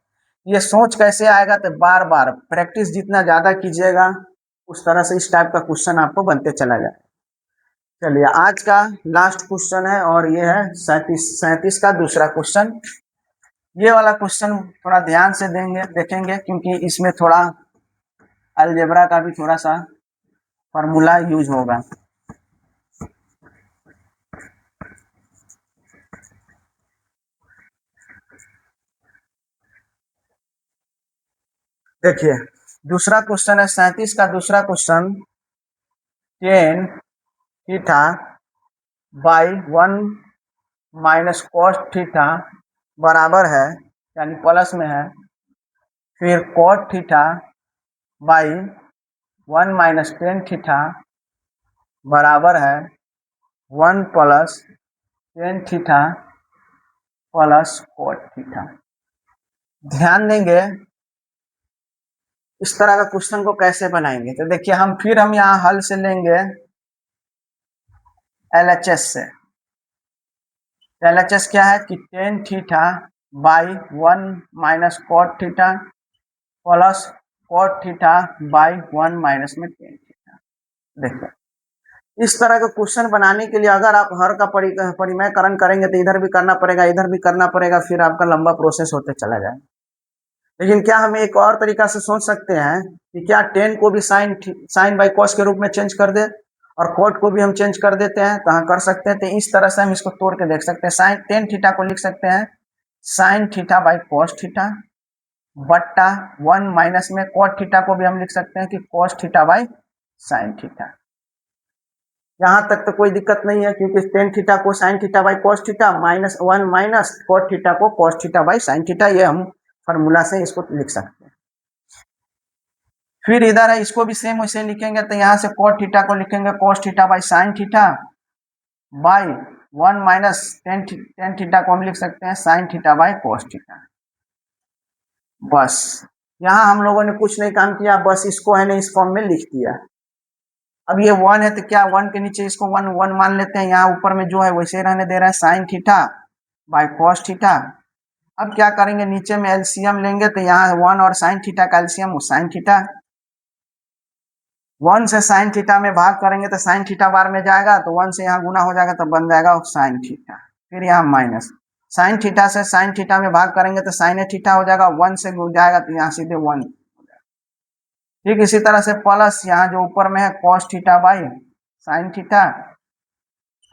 ये सोच कैसे आएगा? तो बार बार प्रैक्टिस जितना ज्यादा कीजिएगा उस तरह से इस टाइप का क्वेश्चन आपको बनते चला जाए। चलिए आज का लास्ट क्वेश्चन है, और ये है 37 का दूसरा क्वेश्चन। ये वाला क्वेश्चन थोड़ा ध्यान से देखेंगे, क्योंकि इसमें थोड़ा अलजेब्रा का भी थोड़ा सा फॉर्मूला यूज होगा। देखिए दूसरा क्वेश्चन है 37 का दूसरा question, tan theta by 1 minus cos theta बराबर है, यानी प्लस में है, फिर cot theta by 1 minus tan theta बराबर है 1 plus tan theta plus cot theta. ध्यान देंगे इस तरह का क्वेश्चन को कैसे बनाएंगे। तो देखिए हम यहाँ हल से लेंगे LHS से। LHS क्या है कि tan theta by 1 minus cot theta plus cot theta by 1 minus में टेन थीटा। देखिए इस तरह का क्वेश्चन बनाने के लिए अगर आप हर का परिमयकरण करेंगे तो इधर भी करना पड़ेगा, इधर भी करना पड़ेगा, फिर आपका लंबा प्रोसेस होते चला जाएगा। लेकिन क्या हम एक और तरीका से सोच सकते हैं कि क्या टेन को भी साइन बाई कॉस के रूप में चेंज कर दे और कॉट को भी हम चेंज कर देते हैं, तो हाँ कर सकते हैं। तो इस तरह से हम इसको तोड़ के देख सकते हैं। साइन टेन थीटा को लिख सकते हैं sign theta by cos theta बट्टा 1 माइनस में कॉट थीटा को भी हम लिख सकते हैं कि cos theta by sine theta. यहाँ तक तो कोई दिक्कत नहीं है क्योंकि टेन थीटा को sine theta by cos theta minus 1 minus cot theta को cos theta by sine theta, ये हम फॉर्मूला से इसको लिख सकते हैं। फिर इधर है इसको भी सेम वैसे लिखेंगे। तो यहाँ से कॉट थीटा को लिखेंगे cos theta by sine theta by 1 minus tan theta को हम लिख सकते हैं sign theta by cos theta. बस यहाँ हम लोगों ने कुछ नहीं काम किया, बस इसको है ना इस फॉर्म में लिख दिया। अब ये 1 है तो क्या 1 के नीचे इसको 1 मान लेते हैं, यहाँ ऊपर में जो है वैसे ही रहने दे रहा है sign theta by cos theta. अब क्या करेंगे नीचे में एलसीएम लेंगे तो यहाँ 1 और साइन थीटा का एलसीएम साइन थीटा, 1 से साइन थीटा में भाग करेंगे तो साइन थीटा बार में जाएगा, तो 1 से यहाँ गुना हो जाएगा तो बन जाएगा साइन थीटा। फिर यहाँ माइनस साइन थीटा से साइन थीटा में भाग करेंगे तो साइन थीटा हो जाएगा, 1 से गुण जाएगा तो यहाँ सीधे 1। ठीक इसी तरह से प्लस यहाँ जो ऊपर में है cos theta by sine theta,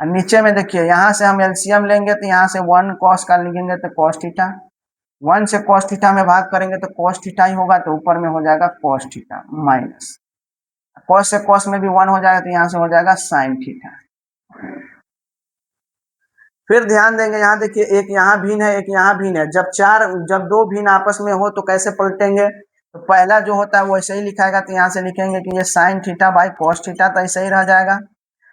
और नीचे में देखिए यहाँ से हम एलसीएम लेंगे तो यहाँ से 1 कॉस का लिखेंगे तो कॉस थीटा, 1 से कॉस थीटा में भाग करेंगे तो कॉस थीटा ही होगा, तो ऊपर में हो जाएगा कॉस थीटा माइनस कॉस से कॉस में भी 1 हो जाएगा तो यहाँ से हो जाएगा साइन थीटा। फिर ध्यान देंगे यहाँ देखिए एक यहाँ भिन्न है एक यहाँ भिन्न है। जब दो भिन्न आपस में हो तो कैसे पलटेंगे, तो पहला जो होता है वो ऐसे ही लिखाएगा, तो यहाँ से लिखेंगे कि ये sign theta by cos theta, तो ऐसे ही रह जाएगा।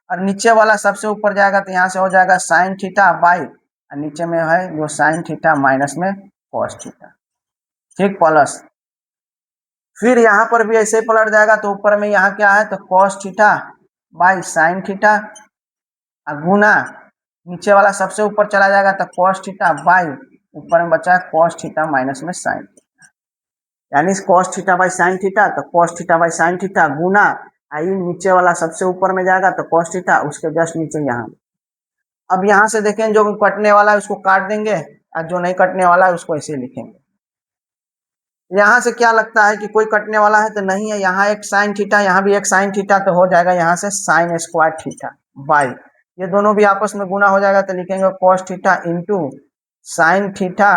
और नीचे वाला सबसे ऊपर जाएगा तो यहाँ से हो जाएगा साइन थीटा बाई, और नीचे में है जो साइन थीटा माइनस में कॉस थीटा। ठीक प्लस फिर यहाँ पर भी ऐसे पलट जाएगा, तो ऊपर में यहाँ क्या है तो cos theta by sine theta, गुना नीचे वाला सबसे ऊपर चला जाएगा तो कॉस थीटा बाई ऊपर में बचा है कॉस थीटा माइनस में साइन थीटा, यानी cos theta by sine theta, तो cos theta by sine theta गुना आई नीचे वाला सबसे ऊपर में जाएगा तो कॉस थीटा, उसके जस्ट नीचे यहाँ। अब यहाँ से देखें जो कटने वाला है उसको काट देंगे और जो नहीं कटने वाला है उसको ऐसे लिखेंगे। यहाँ से क्या लगता है कि कोई कटने वाला है, तो नहीं है, यहाँ एक साइन थीटा यहाँ भी एक साइन थीटा, तो हो जाएगा यहाँ से साइन स्क्वायर थीटा बाई, ये दोनों भी आपस में गुना हो जाएगा तो लिखेंगे cos theta into sine theta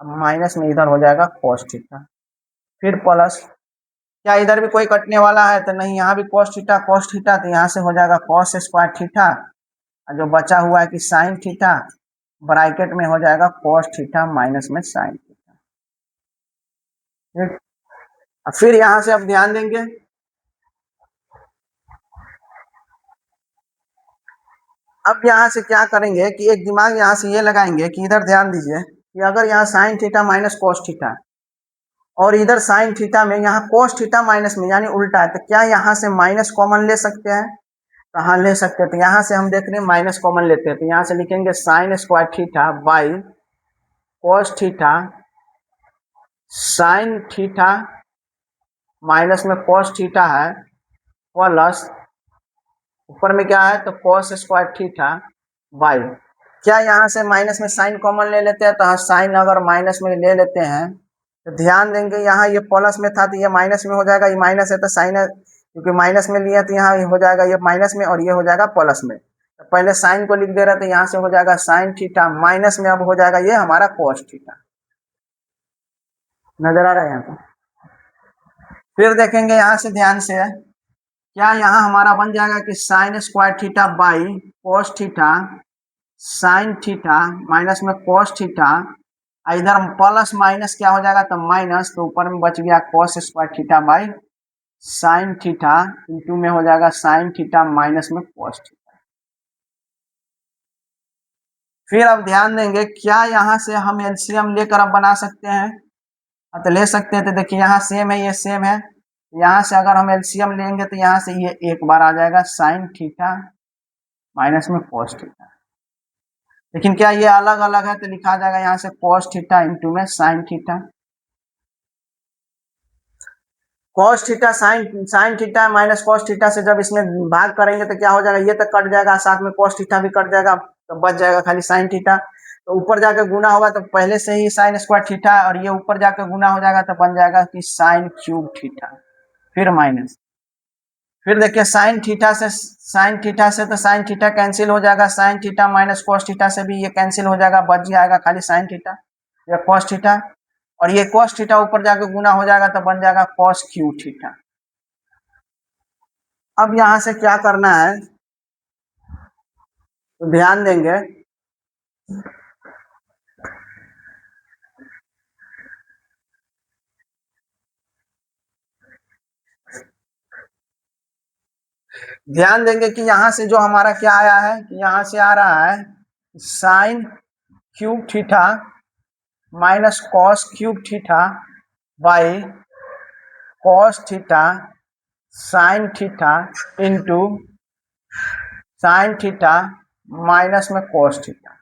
minus में इधर हो जाएगा कॉस थीटा। फिर प्लस क्या इधर भी कोई कटने वाला है, तो नहीं, यहाँ भी कॉस थीटा तो यहाँ से हो जाएगा कॉस स्क्वायर थीटा, जो बचा हुआ है कि साइन थीटा ब्रैकेट में हो जाएगा कॉस थीटा माइनस में साइन थीटा। फिर यहाँ से अब ध्यान देंगे अब यहाँ से क्या करेंगे कि एक दिमाग यहाँ से ये लगाएंगे कि इधर ध्यान दीजिए कि अगर यहाँ sign theta minus cos theta और इधर साइन थीटा में यहाँ कॉस थीटा माइनस में यानी उल्टा है, तो क्या यहाँ से माइनस कॉमन ले सकते हैं, तो हाँ ले सकते हैं। तो यहाँ से हम देख रहे हैं माइनस कॉमन लेते हैं, तो यहाँ से लिखेंगे sine square theta by cos theta sine theta minus में कॉस थीटा है प्लस ऊपर में क्या है तो कॉस स्क्वायर थीटा बाई, क्या यहाँ से माइनस में साइन कॉमन ले लेते हैं, तो हाँ साइन अगर माइनस में ले लेते हैं तो ध्यान देंगे यहाँ ये प्लस में था तो ये माइनस में हो जाएगा, ये माइनस है तो साइन है, क्योंकि माइनस में लिया तो यहाँ हो जाएगा ये माइनस में और ये हो जाएगा प्लस में। तो पहले साइन को लिख दे रहे थे, यहाँ से हो जाएगा साइन थीटा माइनस में अब हो जाएगा ये हमारा कॉस थीटा। नजर आ रहा है यहाँ पर। फिर देखेंगे यहाँ से ध्यान से क्या यहाँ हमारा बन जाएगा कि sine square theta by cos theta sine theta minus में कॉस थीटा, इधर प्लस माइनस क्या हो जाएगा तो माइनस, तो ऊपर में बच गया cos square theta by sine theta into में हो जाएगा साइन थीटा माइनस में कॉस थीटा। फिर अब ध्यान देंगे क्या यहाँ से हम एलसीएम लेकर अब बना सकते हैं? तो ले सकते हैं। तो देखिए यहाँ सेम है, ये सेम है। यहाँ से अगर हम एलसीएम लेंगे तो यहाँ से ये एक बार आ जाएगा साइन थीटा माइनस में कॉस थीटा। लेकिन क्या ये अलग अलग है? तो लिखा जाएगा यहाँ से कॉस थीटा इंटू में sine theta. Cos theta sine theta minus cos theta से जब इसमें भाग करेंगे तो क्या हो जाएगा? ये तक कट जाएगा, साथ में कॉस थीटा भी कट जाएगा, तो बच जाएगा खाली साइन थीटा। तो ऊपर जाकर गुना होगा तो पहले से ही साइन स्क्वायर थीटा, और ये ऊपर जाकर गुना हो जाएगा तो बन जाएगा कि साइन क्यूब थीटा, फिर माइनस। फिर देखिए साइन थीटा से तो साइन थीटा कैंसिल हो जाएगा, sign theta minus cos theta से भी ये कैंसिल हो जाएगा, बच जाएगा खाली साइन थीटा या कॉस थीटा, और ये कॉस थीटा ऊपर जाकर गुना हो जाएगा तो बन जाएगा कॉस क्यू थीटा। अब यहां से क्या करना है तो ध्यान देंगे, ध्यान देंगे कि यहाँ से जो हमारा क्या आया है कि यहाँ से आ रहा है sine cube theta minus cos cube theta by cos theta sine theta into sine theta minus में कॉस थीटा।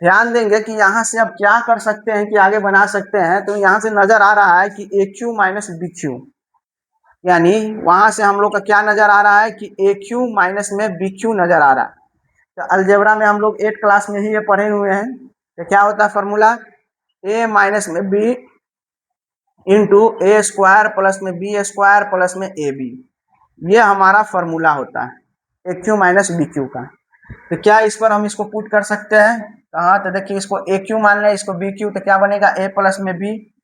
ध्यान देंगे कि यहाँ से अब क्या कर सकते हैं कि आगे बना सकते हैं। तो यहाँ से नजर आ रहा है कि ए क्यू माइनस बी क्यू, यानी वहां से हम लोग का क्या नजर आ रहा है कि ए क्यू माइनस में बी क्यू नजर आ रहा है। तो अलजेब्रा में हम लोग 8 क्लास में ही ये पढ़े हुए हैं। तो क्या होता है फॉर्मूला? ए माइनस में बी इंटू ए स्क्वायर प्लस में बी स्क्वायर प्लस में ए बी, ये हमारा फॉर्मूला होता है ए क्यू माइनस बी क्यू का। तो क्या इस पर हम इसको पुट कर सकते हैं? हाँ, तो देखिए इसको ए क्यू मान लें, इसको बी क्यू, तो क्या बनेगा ए प्लस में बी,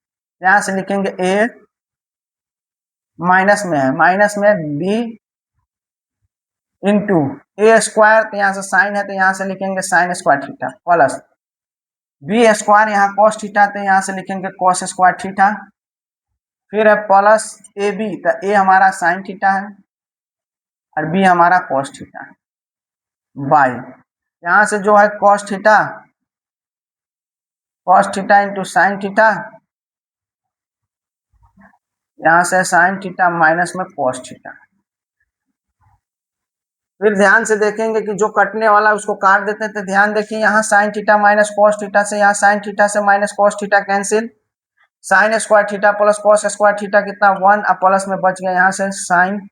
यहाँ से लिखेंगे ए माइनस में है, माइनस में बी इंटू ए स्क्वायर, तो यहाँ से साइन है तो यहाँ से लिखेंगे sine square theta plus B square, यहाँ कॉस थीटा तो यहाँ से लिखेंगे कॉस स्क्वायर थीटा, फिर है प्लस ए बी, तो ए हमारा साइन थीटा है और बी हमारा कॉस थीटा है बाई, यहाँ से जो है cos theta into sine theta, यहाँ से साइन थीटा माइनस में कॉस थीटा। फिर ध्यान से देखेंगे कि जो कटने वाला उसको काट देते हैं। तो ध्यान देखिए यहाँ sign theta minus cos theta से, यहाँ साइन थीटा से minus cos theta cancel, sign square theta plus cos square theta कितना 1, अब प्लस में बच गया यहाँ से साइन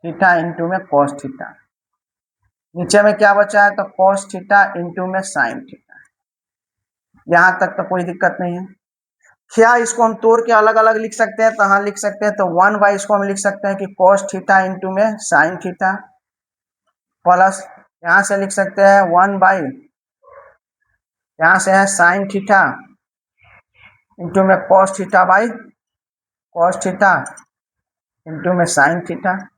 थीटा इंटू में कॉस थीटा, नीचे में क्या बचा है तो कॉस थीटा इंटू में साइन थीटा। यहाँ तक तो कोई दिक्कत नहीं है। क्या इसको हम तोड़ के अलग अलग लिख सकते हैं? तो हाँ लिख सकते हैं। तो 1 बाई इसको हम लिख सकते हैं कि कॉस थीटा इंटू में साइन थीटा, प्लस यहाँ से लिख सकते हैं 1 बाई, यहाँ से है साइन थीटा इंटू में cos theta by cos theta into में साइन थीटा।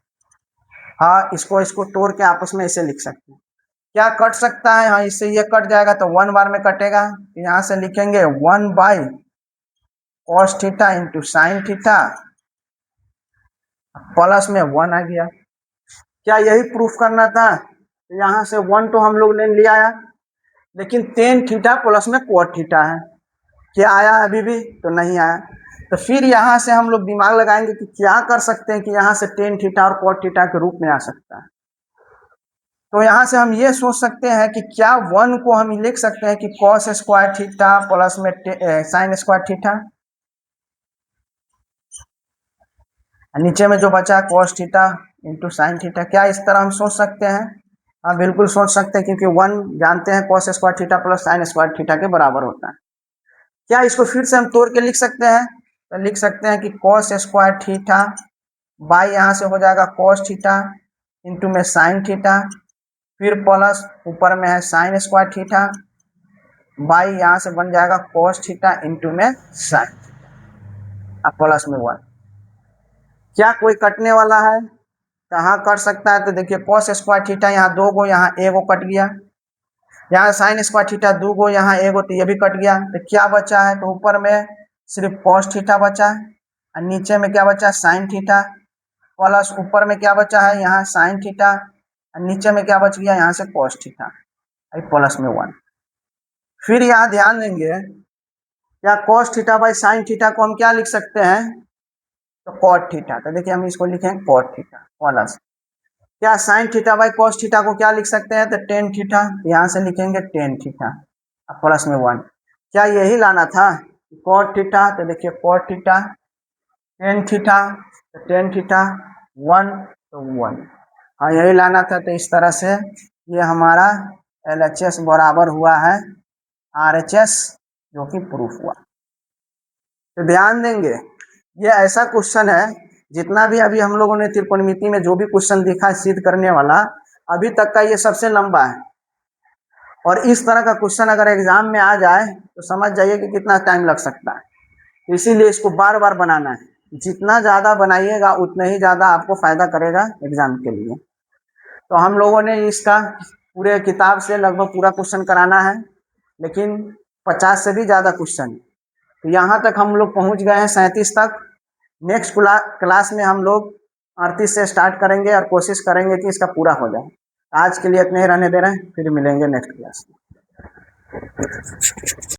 हाँ, इसको तोड़ के आपस में इसे लिख सकते हैं। क्या कट सकता है? हाँ, इससे ये कट जाएगा तो 1 बार में कटेगा, यहाँ से लिखेंगे 1 by cos theta into sine theta plus में 1 आ गया। क्या यही प्रूफ करना था? यहाँ से 1 तो हम लोग ले लिया आया, लेकिन टेन थीटा प्लस में कोट थीटा है, क्या आया अभी भी? तो नहीं आया। तो फिर यहाँ से हम लोग दिमाग लगाएंगे कि क्या कर सकते हैं कि यहाँ से टेन थीटा और कोट थीटा के रूप में आ सकता है। तो यहाँ से हम ये सोच सकते हैं कि क्या 1 को हम लिख सकते हैं कि कॉस स्क्वायर थीटा प्लस में साइन स्क्वायर थीटा, नीचे में जो बचा cos theta into sine theta. क्या इस तरह हम सोच सकते हैं? हाँ बिल्कुल सोच सकते हैं, क्योंकि 1 जानते हैं cos square theta plus sign square theta के बराबर होता है। क्या इसको फिर से हम तोड़ के लिख सकते हैं? तो लिख सकते हैं कि कॉस स्क्वायर थीटा बाई, यहाँ से हो जाएगा कॉस थीटा इंटू में साइन थीटा, फिर प्लस ऊपर में है साइन स्क्वायर थीटा बाई, यहाँ से बन जाएगा कॉस थीटा इंटू में साइन, अब प्लस में 1। क्या कोई कटने वाला है? कहाँ कट सकता है? तो देखिए कॉस स्क्वायर थीटा यहाँ 2 गो, यहाँ 1 गो कट गया, यहाँ साइन स्क्वायर थीटा 2 गो, यहाँ 1 गो, तो ये भी कट गया। तो क्या बचा है? तो ऊपर में सिर्फ कॉस थीटा बचा है और नीचे में क्या बचा, साइन थीटा, प्लस ऊपर में क्या बचा है, यहाँ साइन थीटा, और नीचे में क्या बच गया, यहाँ से कॉस थीटा, प्लस में 1। फिर यहाँ ध्यान देंगे, क्या cos theta by sine theta को हम क्या लिख सकते हैं, तो कॉट थीटा। तो देखिए हम इसको लिखें कॉट थीटा प्लस, क्या sign theta by cos theta को क्या लिख सकते हैं, तो टेन थीटा, यहाँ से लिखेंगे टेन थीटा प्लस में 1। क्या यही लाना था, कॉट थीटा, तो देखिए कॉट थीटा, टेन थीटा, तो टेन थीटा, 1 तो 1, हाँ यही लाना था। तो इस तरह से ये हमारा LHS बराबर हुआ है RHS, जो कि प्रूफ हुआ। तो ध्यान देंगे, ये ऐसा क्वेश्चन है, जितना भी अभी हम लोगों ने त्रिकोणमिति में जो भी क्वेश्चन देखा है सिद्ध करने वाला, अभी तक का ये सबसे लंबा है। और इस तरह का क्वेश्चन अगर एग्जाम में आ जाए तो समझ जाइए कि कितना टाइम लग सकता है। इसीलिए इसको बार बार बनाना है, जितना ज़्यादा बनाइएगा उतना ही ज़्यादा आपको फायदा करेगा एग्जाम के लिए। तो हम लोगों ने इसका पूरे किताब से लगभग पूरा क्वेश्चन कराना है, लेकिन 50 से भी ज़्यादा क्वेश्चन। तो यहाँ तक हम लोग पहुँच गए हैं 37 तक। नेक्स्ट क्लास में हम लोग 38 से स्टार्ट करेंगे और कोशिश करेंगे कि इसका पूरा हो जाए। आज के लिए इतने ही रहने दे रहे हैं, फिर मिलेंगे नेक्स्ट क्लास में।